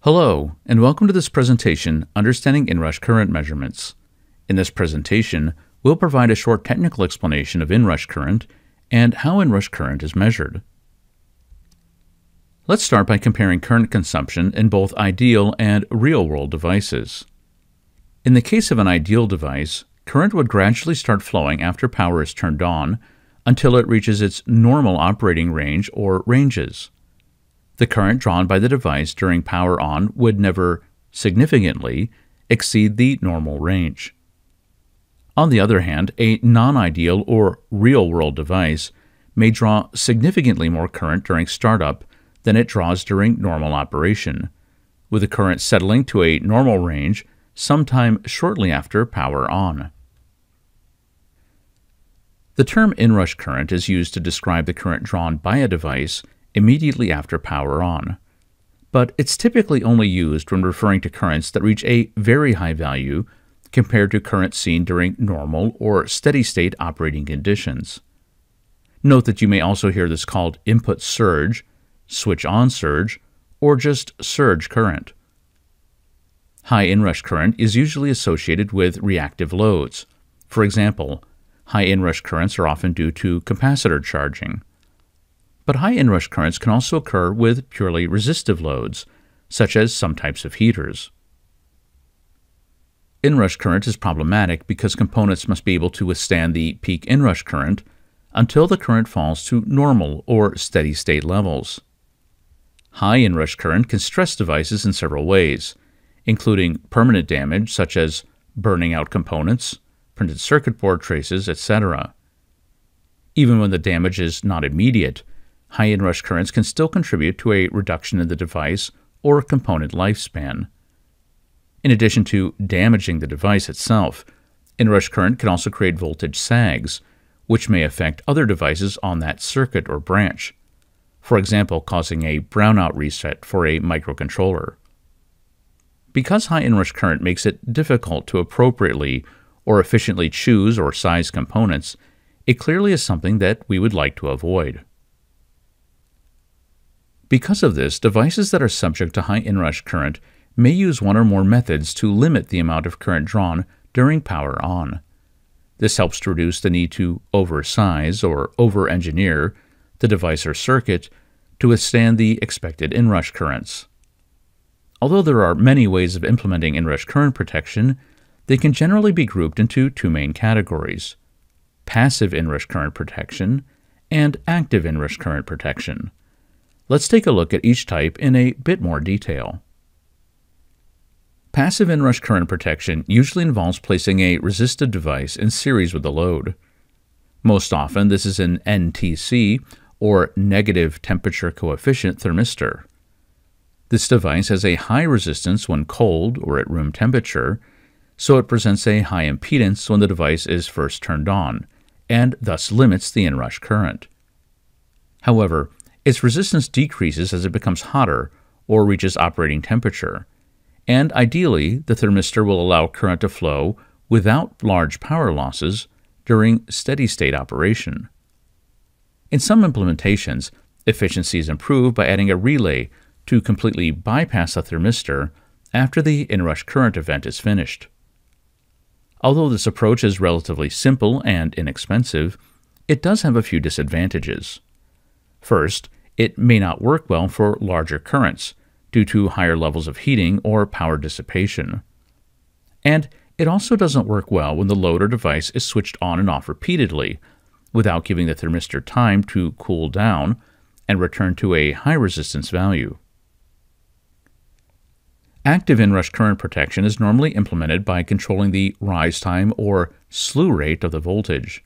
Hello, and welcome to this presentation, Understanding Inrush Current Measurements. In this presentation, we'll provide a short technical explanation of inrush current and how inrush current is measured. Let's start by comparing current consumption in both ideal and real-world devices. In the case of an ideal device, current would gradually start flowing after power is turned on until it reaches its normal operating range or ranges. The current drawn by the device during power on would never significantly exceed the normal range. On the other hand, a non-ideal or real-world device may draw significantly more current during startup than it draws during normal operation, with the current settling to a normal range sometime shortly after power on. The term inrush current is used to describe the current drawn by a device immediately after power on, but it's typically only used when referring to currents that reach a very high value compared to current seen during normal or steady-state operating conditions. Note that you may also hear this called input surge, switch-on surge, or just surge current. High inrush current is usually associated with reactive loads. For example, high inrush currents are often due to capacitor charging. But high inrush currents can also occur with purely resistive loads, such as some types of heaters. Inrush current is problematic because components must be able to withstand the peak inrush current until the current falls to normal or steady-state levels. High inrush current can stress devices in several ways, including permanent damage such as burning out components, printed circuit board traces, etc. Even when the damage is not immediate, high inrush currents can still contribute to a reduction in the device or component lifespan. In addition to damaging the device itself, inrush current can also create voltage sags, which may affect other devices on that circuit or branch, for example, causing a brownout reset for a microcontroller. Because high inrush current makes it difficult to appropriately or efficiently choose or size components, it clearly is something that we would like to avoid. Because of this, devices that are subject to high inrush current may use one or more methods to limit the amount of current drawn during power on. This helps to reduce the need to oversize or over-engineer the device or circuit to withstand the expected inrush currents. Although there are many ways of implementing inrush current protection, they can generally be grouped into two main categories: passive inrush current protection and active inrush current protection. Let's take a look at each type in a bit more detail. Passive inrush current protection usually involves placing a resistive device in series with the load. Most often, this is an NTC, or negative temperature coefficient thermistor. This device has a high resistance when cold or at room temperature, so it presents a high impedance when the device is first turned on, and thus limits the inrush current. However, its resistance decreases as it becomes hotter or reaches operating temperature, and ideally, the thermistor will allow current to flow without large power losses during steady-state operation. In some implementations, efficiency is improved by adding a relay to completely bypass the thermistor after the inrush current event is finished. Although this approach is relatively simple and inexpensive, it does have a few disadvantages. First, it may not work well for larger currents due to higher levels of heating or power dissipation. And it also doesn't work well when the load or device is switched on and off repeatedly without giving the thermistor time to cool down and return to a high resistance value. Active inrush current protection is normally implemented by controlling the rise time or slew rate of the voltage.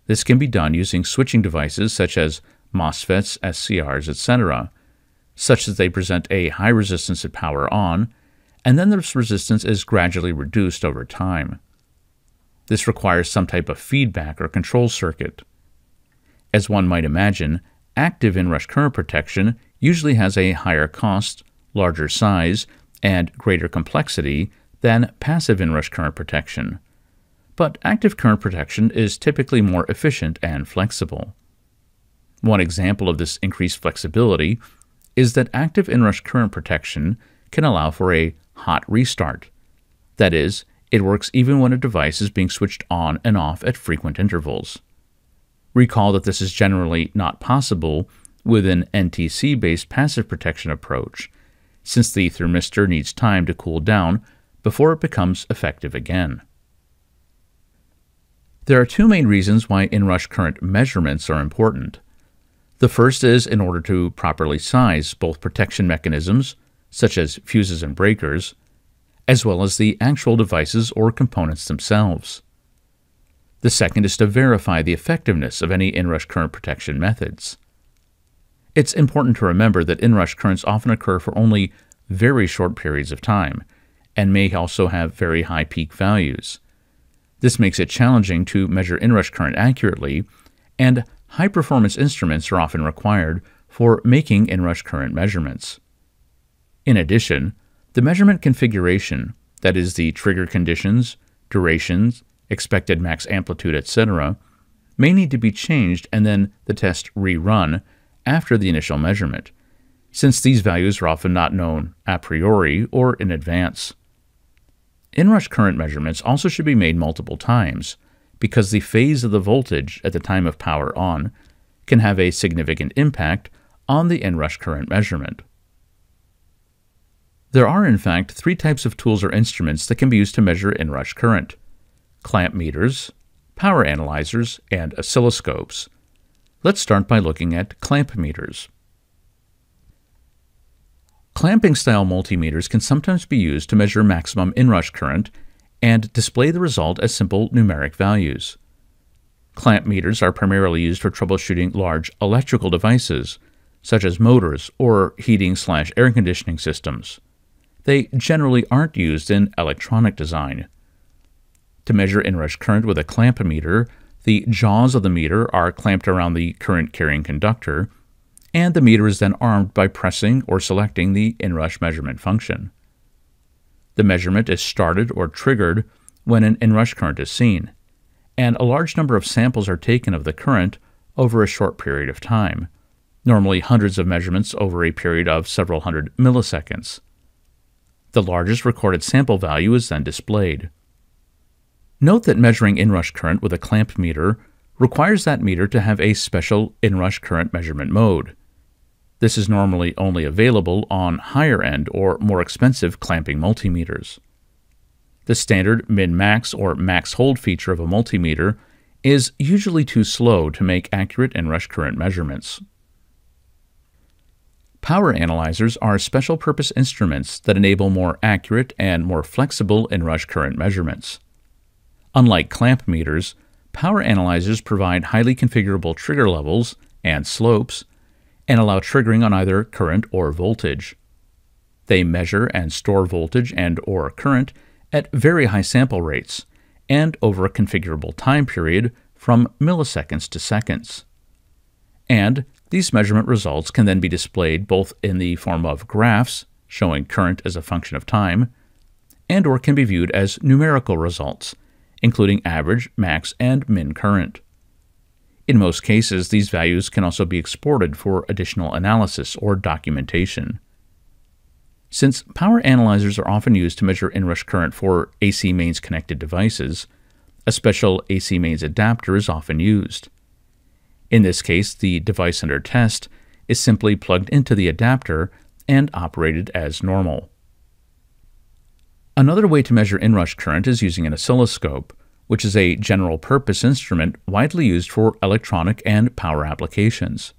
This can be done using switching devices such as MOSFETs, SCRs, etc., such that they present a high resistance at power on, and then this resistance is gradually reduced over time. This requires some type of feedback or control circuit. As one might imagine, active inrush current protection usually has a higher cost, larger size, and greater complexity than passive inrush current protection. But active current protection is typically more efficient and flexible. One example of this increased flexibility is that active inrush current protection can allow for a hot restart. That is, it works even when a device is being switched on and off at frequent intervals. Recall that this is generally not possible with an NTC-based passive protection approach, since the thermistor needs time to cool down before it becomes effective again. There are two main reasons why inrush current measurements are important. The first is in order to properly size both protection mechanisms, such as fuses and breakers, as well as the actual devices or components themselves. The second is to verify the effectiveness of any inrush current protection methods. It's important to remember that inrush currents often occur for only very short periods of time, and may also have very high peak values. This makes it challenging to measure inrush current accurately, and high-performance instruments are often required for making inrush current measurements. In addition, the measurement configuration, that is the trigger conditions, durations, expected max amplitude, etc., may need to be changed and then the test rerun after the initial measurement, since these values are often not known a priori or in advance. Inrush current measurements also should be made multiple times, because the phase of the voltage at the time of power on can have a significant impact on the inrush current measurement. There are, in fact, three types of tools or instruments that can be used to measure inrush current: clamp meters, power analyzers, and oscilloscopes. Let's start by looking at clamp meters. Clamping-style multimeters can sometimes be used to measure maximum inrush current and display the result as simple numeric values. Clamp meters are primarily used for troubleshooting large electrical devices, such as motors or heating/air conditioning systems. They generally aren't used in electronic design. To measure inrush current with a clamp meter, the jaws of the meter are clamped around the current-carrying conductor, and the meter is then armed by pressing or selecting the inrush measurement function. The measurement is started or triggered when an inrush current is seen, and a large number of samples are taken of the current over a short period of time, normally hundreds of measurements over a period of several hundred milliseconds. The largest recorded sample value is then displayed. Note that measuring inrush current with a clamp meter requires that meter to have a special inrush current measurement mode. This is normally only available on higher-end or more expensive clamping multimeters. The standard min-max or max-hold feature of a multimeter is usually too slow to make accurate inrush current measurements. Power analyzers are special-purpose instruments that enable more accurate and more flexible inrush current measurements. Unlike clamp meters, power analyzers provide highly configurable trigger levels and slopes, and allow triggering on either current or voltage. They measure and store voltage and/or current at very high sample rates and over a configurable time period from milliseconds to seconds. And these measurement results can then be displayed both in the form of graphs showing current as a function of time, and/or can be viewed as numerical results, including average, max, and min current. In most cases, these values can also be exported for additional analysis or documentation. Since power analyzers are often used to measure inrush current for AC mains connected devices, a special AC mains adapter is often used. In this case, the device under test is simply plugged into the adapter and operated as normal. Another way to measure inrush current is using an oscilloscope, which is a general-purpose instrument widely used for electronic and power applications.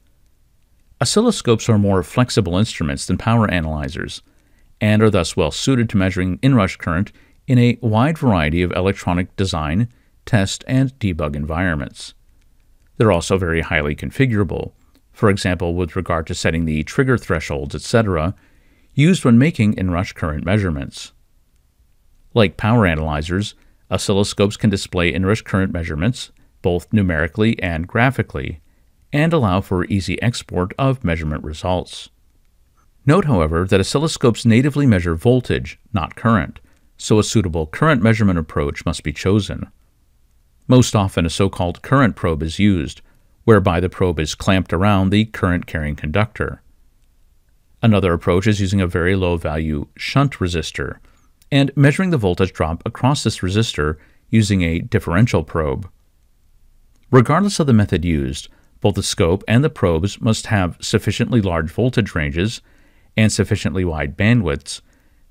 Oscilloscopes are more flexible instruments than power analyzers, and are thus well suited to measuring inrush current in a wide variety of electronic design, test, and debug environments. They're also very highly configurable, for example with regard to setting the trigger thresholds, etc., used when making inrush current measurements. Like power analyzers, oscilloscopes can display inrush current measurements, both numerically and graphically, and allow for easy export of measurement results. Note, however, that oscilloscopes natively measure voltage, not current, so a suitable current measurement approach must be chosen. Most often, a so-called current probe is used, whereby the probe is clamped around the current-carrying conductor. Another approach is using a very low value shunt resistor and measuring the voltage drop across this resistor using a differential probe. Regardless of the method used, both the scope and the probes must have sufficiently large voltage ranges and sufficiently wide bandwidths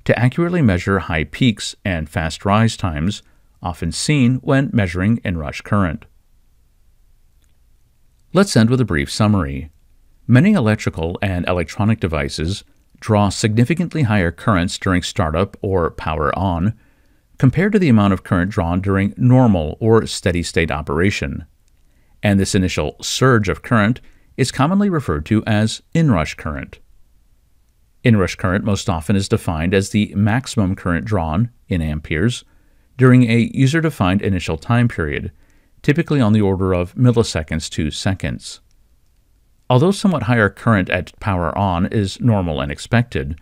to accurately measure high peaks and fast rise times, often seen when measuring inrush current. Let's end with a brief summary. Many electrical and electronic devices draw significantly higher currents during startup or power on compared to the amount of current drawn during normal or steady-state operation. And this initial surge of current is commonly referred to as inrush current. Inrush current most often is defined as the maximum current drawn, in amperes, during a user-defined initial time period, typically on the order of milliseconds to seconds. Although somewhat higher current at power on is normal and expected,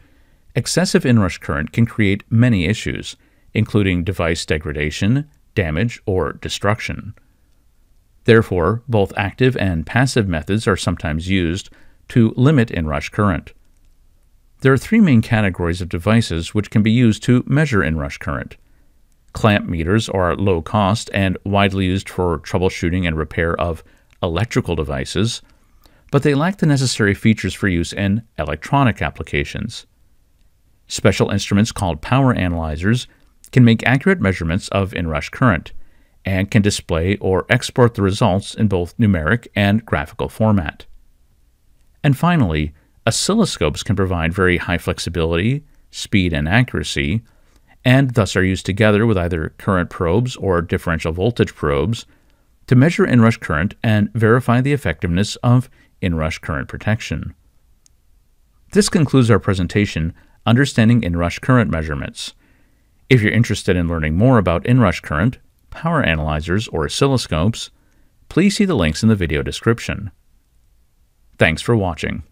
excessive inrush current can create many issues, including device degradation, damage, or destruction. Therefore, both active and passive methods are sometimes used to limit inrush current. There are three main categories of devices which can be used to measure inrush current. Clamp meters are low cost and widely used for troubleshooting and repair of electrical devices, but they lack the necessary features for use in electronic applications. Special instruments called power analyzers can make accurate measurements of inrush current and can display or export the results in both numeric and graphical format. And finally, oscilloscopes can provide very high flexibility, speed, and accuracy, and thus are used together with either current probes or differential voltage probes to measure inrush current and verify the effectiveness of inrush current protection. This concludes our presentation, Understanding Inrush Current Measurements. If you're interested in learning more about inrush current, power analyzers, or oscilloscopes, please see the links in the video description. Thanks for watching.